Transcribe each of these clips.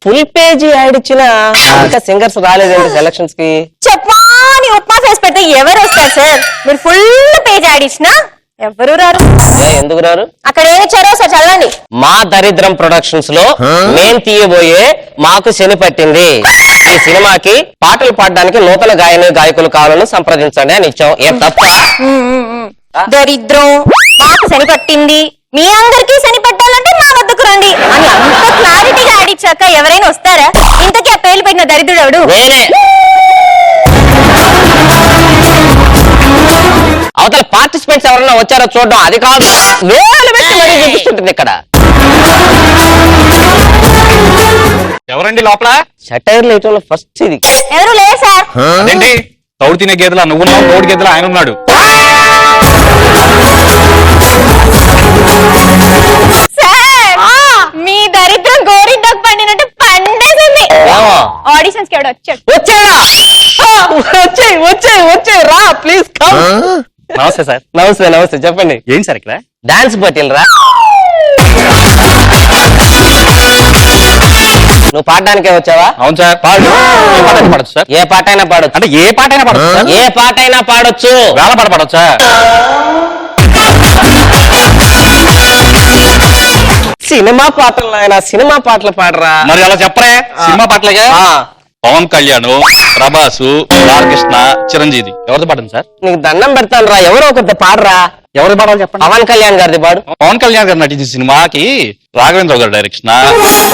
Full page add ఇచ్చిన ఇంకా singers రాలేదండి సెలక్షన్స్ కి. చెప్పాని ఉప్మా ఫేస్ పెడితే ఎవరు వస్తారు సార్? మీరు ఫుల్ పేజ్ యాడ్ ఇచ్చినా ఎవరు రారు. ఎందుకు రారు? అక్కడ ఏమి ఇచ్చారో సార్ చదవండి. మా దరిద్రం ప్రొడక్షన్స్ లో మేం తీయబోయే మాకు శని పట్టింది ఈ సినిమాకి పాటలు పాడడానికి నూతన గాయకులు కావాలని సంప్రదించండి అని ఇచ్చాం. ఏం తప్ప? దరిద్రం మాకు శని పట్టింది, మీ అందరికీ శని పట్టాలంటే మా వద్దకు రండి అని అంత క్లారిటీగా యాడ్ ఇచ్చాక ఎవరైనా వస్తారా? ఇంతకీ ఆ పేర్లు పెట్టిన దరిద్రుడు ఎవడు? వేరే అవతల పార్టిసిపెంట్స్ ఎవరన్నా వచ్చారో చూడడం అది కాదు, వేలు పెట్టి మరీ చూపిస్తుంటుంది ఇక్కడ. ఎవరండి లోపల? షటైర్ లైట్లో ఫస్ట్ ఇది ఎవరు లేదు సార్. అదేంటి తౌడు తినే గేదెలా నువ్వున్నావు, తౌడు గేదెలా ఆయన ఉన్నాడు. మీ దరిద్రం గోరింటాకు పండినట్టు పండేసింది. ఆడిషన్స్ కి ఎవడు వచ్చాడు? వచ్చాయి రా ప్లీజ్ కమ్. నమస్తే సార్. నమస్తే నమస్తే చెప్పండి. ఏం సార్ ఇక్కడ? డాన్స్ పట్టిల్ రా. నువ్వు పాడడానికే వచ్చావా? అవును సార్. పాడు. ఏ పాట పాడొచ్చు సార్? ఏ పాట అయినా పాడొచ్చు. అంటే ఏ పాట అయినా పాడొచ్చు సార్? ఏ పాట అయినా పాడొచ్చు. వేళ పాట పాడొచ్చా? సినిమా పాటలు ఆయన సినిమా పాటలు పాడరా. మరి అలా చెప్పరే, సినిమా పాటలేగా. పవన్ కళ్యాణ్, ప్రభాసు, బాలకృష్ణ, చిరంజీవి ఎవరిది పాడండి సార్? నీకు దండం పెడతాను రా, ఎవరో ఒకటి పాడరా. ఎవరు పాడాలి చెప్పండి. పవన్ కళ్యాణ్ గారిది పాడు. పవన్ కళ్యాణ్ గారు నటించిన సినిమాకి రాఘవేంద్ర గారి డైరెక్షన్,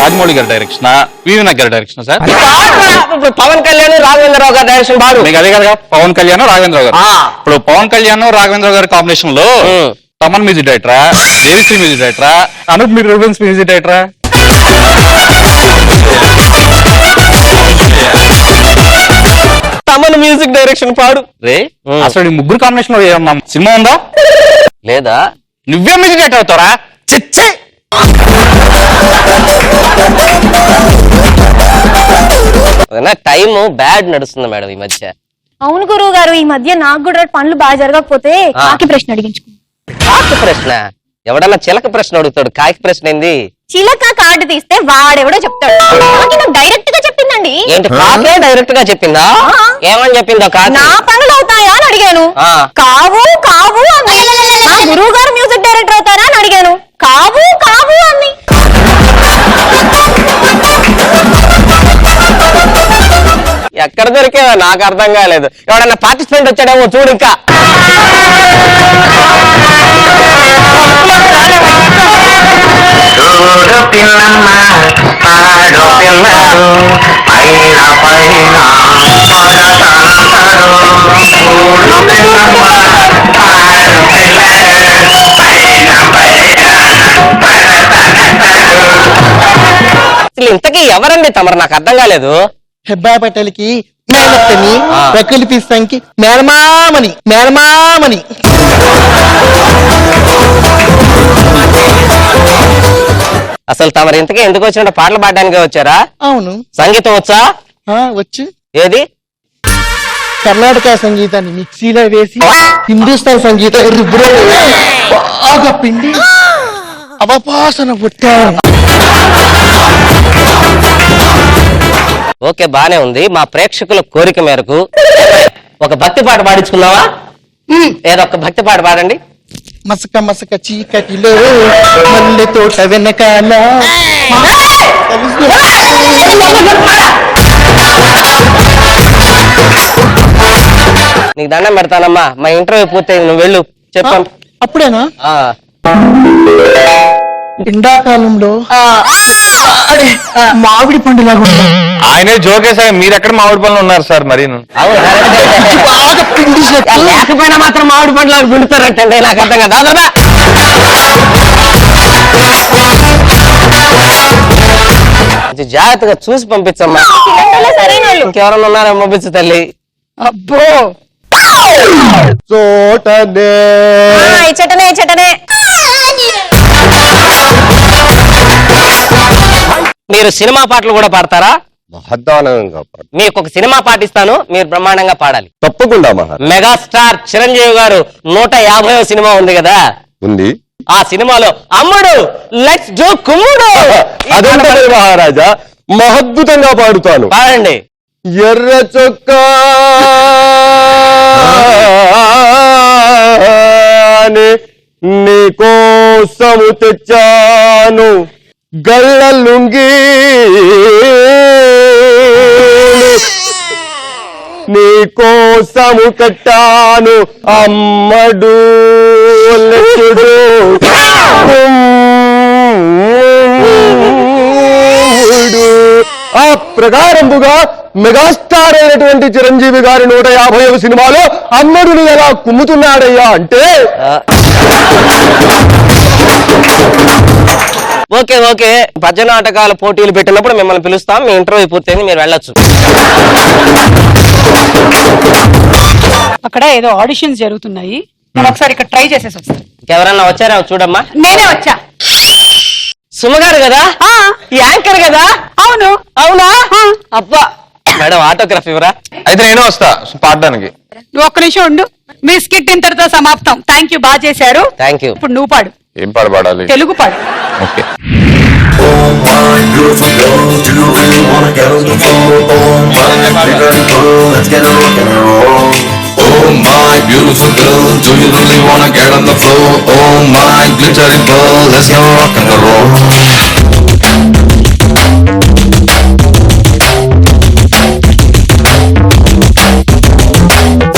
రాజమౌళి గారి డైరెక్షన్, వివినాయక్ గారి డైరెక్షన్ సార్. పవన్ కళ్యాణ్ రాఘవేంద్రరావు గారి డైరెక్షన్ పాడు. మీకు అదే కదా పవన్ కళ్యాణ్ రాఘవేంద్ర గారు. ఇప్పుడు పవన్ కళ్యాణ్ రాఘవేంద్ర గారి కాంబినేషన్ లో తమన్ మ్యూజిక్ డైరెక్టరా, దేవిశ్రీ మ్యూజిక్ డైరెక్టరా, అనూప్ రూబెన్స్ మ్యూజిక్ డైరెక్టరా? తమన్ మ్యూజిక్ డైరెక్షన్ పాడు రే. అసలు ముగ్గురు కాంబినేషన్ లో ఏమన్నా సినిమా ఉందా లేదా? నువ్వే మ్యూజిక్ డైరెక్టర్ అవుతారా? చిచ్చే. టైం బ్యాడ్ నడుస్తుంది మేడం ఈ మధ్య. అవును గురువు గారు, ఈ మధ్య నాకు కూడా పనులు బాగా జరగకపోతే కాకి ప్రశ్న అడిగించుకో. కాకి ప్రశ్న? ఎవడన్నా చిలక ప్రశ్న అడుగుతాడు, కాకి ప్రశ్న ఏంది? చిలక కార్డు తీస్తే వాడెవడో చెప్తాడు. నాకు డైరెక్ట్ గా చెప్పిందండి. ఏంటి కాకే డైరెక్ట్ గా చెప్పిందా? ఏమని చెప్పిందా? కాకి నా పనులు అవుతాయా అని అడిగాను, కావు కావు అంది. మా గురువు గారు మ్యూజిక్ డైరెక్టర్ అవుతారా అని అడిగాను, కావు కావు అంది. ఎక్కడ దొరికేవా నాకు అర్థం కాలేదు. ఎవడన్నా పార్టిసిపెంట్ వచ్చాడేమో చూడు. ఇంకా ఇంతకీ ఎవరండి తమరు? నాకు అర్థం కాలేదు. హెబ్బాయి పటేల్ కి మేనత్తని, ప్రకృతి పిస్తానికి మేనమామని. అసలు తమరు ఇంతకీ ఎందుకు వచ్చినట్టు పాటలు పాడడానికే వచ్చారా? అవును. సంగీతం వచ్చా? వచ్చు. ఏది? కర్ణాటక సంగీతాన్ని మిక్సీలో వేసి హిందుస్థాన్ సంగీతం బాగా పిండి అవపాసన పుట్టాను. ఓకే, బానే ఉంది. మా ప్రేక్షకుల కోరిక మేరకు ఒక భక్తి పాట పాడించుకుందామా? ఏదో ఒక భక్తి పాట పాడండి. మసక మసక చీకటిలో మల్లె తోట వెనకాల. నీకు దండం పెడతానమ్మా, మా ఇంటర్వ్యూ పూర్తయింది, నువ్వు వెళ్ళు. చెప్పాను. అప్పుడేనా? ఎండాకాలంలో మామిడి పండులాగా ఉంటాయి. ఆయనే జోకేసారి మీరు ఎక్కడ మామిడి పనులు ఉన్నారు సార్? మరి బాగా పిండి లేకపోయినా మాత్రం మామిడి పండ్లు పిండుతారంటే నాకు అర్థం కదా. జాగ్రత్తగా చూసి పంపించమ్మా. ఇంకెవరన్నా ఉన్నారా? పంపించు తల్లి. అబ్బో చోటనే చెటనే చెటనే. మీరు సినిమా పాటలు కూడా పాడతారా? మీకు ఒక సినిమా పాట ఇస్తాను, మీరు బ్రహ్మాండంగా పాడాలి. తప్పకుండా మెగాస్టార్ చిరంజీవి గారు 150వ సినిమా ఉంది కదా, ఉంది. ఆ సినిమాలో అమ్ముడు లెట్స్ డూ కుమ్ముడు. అదేంటే మహారాజా, మహద్భుతంగా పాడుతాను. పాడండి. ఎర్ర చొక్కా నీకోసము తెచ్చాను, గళ్ళ లుంగి నీకోసము కట్టాను, అమ్మడు లెచ్చుడు ఆ ప్రకారముగా మెగాస్టార్ అయినటువంటి చిరంజీవి గారి 150వ సినిమాలో అమ్మడుని ఎలా కుమ్ముతున్నాడయ్యా అంటే ఓకే ఓకే, పద్య నాటకాల పోటీలు పెట్టినప్పుడు మిమ్మల్ని పిలుస్తాం. మీ ఇంటర్వ్యూ పూర్తయింది, మీరు వెళ్ళొచ్చు. అక్కడ ఏదో ఆడిషన్స్ జరుగుతున్నాయి, నేను ఒకసారి ఇక్కడ ట్రై చేసేసి వస్తాను. ఎవరన్నా వచ్చారా చూడమ్మా. నేనే వచ్చా. సుమగారు కదా, యాంకర్ కదా. అవును. అవునా? అబ్బా మేడం, ఆటోగ్రాఫ్ ఇవ్వరా? అయితే నేను వస్తా పాడడానికి. నువ్వు ఒక్క నిమిషం ఉండు. మీ స్కిట్ ఇంతటితో సమాప్తం. థ్యాంక్ యూ, బాగా చేశారు. Thank you. ఇప్పుడు నువ్వు పాడు. ఏం పాట పాడాలి? తెలుగు పాడు. Okay. Oh my beautiful girls, do you really wanna get on the floor? Oh my pretty girl, let's get a rock and roll. Oh my beautiful girl, do you really wanna get on the floor? Oh my glittery girl, let's get a rock and roll.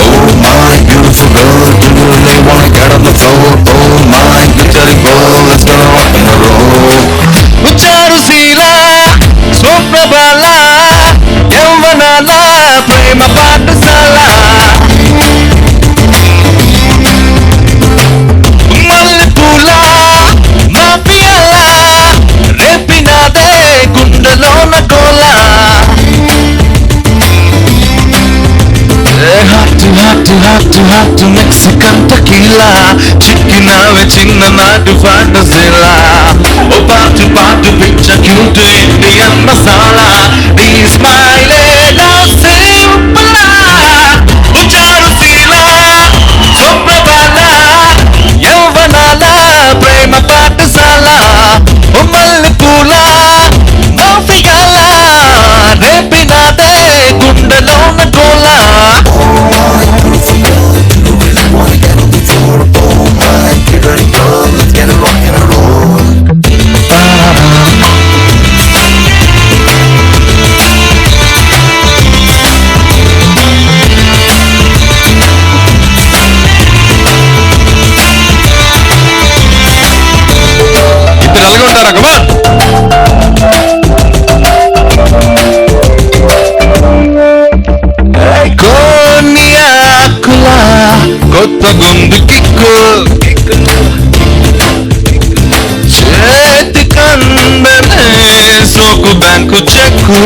Oh my beautiful girl, do you really wanna get on the floor? Oh my glittery girl, let's get a rock and roll. చారుశీల స్వప్నబాల యవ్వనాల ప్రేమ పాఠశాల మల్లెపూల మాఫియాల రేపినాదే గుండెలోన కోల హాట్ మెక్సికన్ టకీలా చిక్కినావే చిన్ననాటి ఫ్యాంటసీలా ఓ పాటు పాటు పిచ్చ క్యూట్ ఇండియన్ మసాలా నీ స్మైలే దాసే ఉప్పలా చారుశీల స్వప్నబాల యవ్వనాల ప్రేమ పాఠశాల ఓ మల్లెపూల మాఫియాల రేపినాదే గుండెలోన కోలా. కొత్త గుండు కిక్కు చేతి కందనే సోకు బ్యాంకు చెక్కు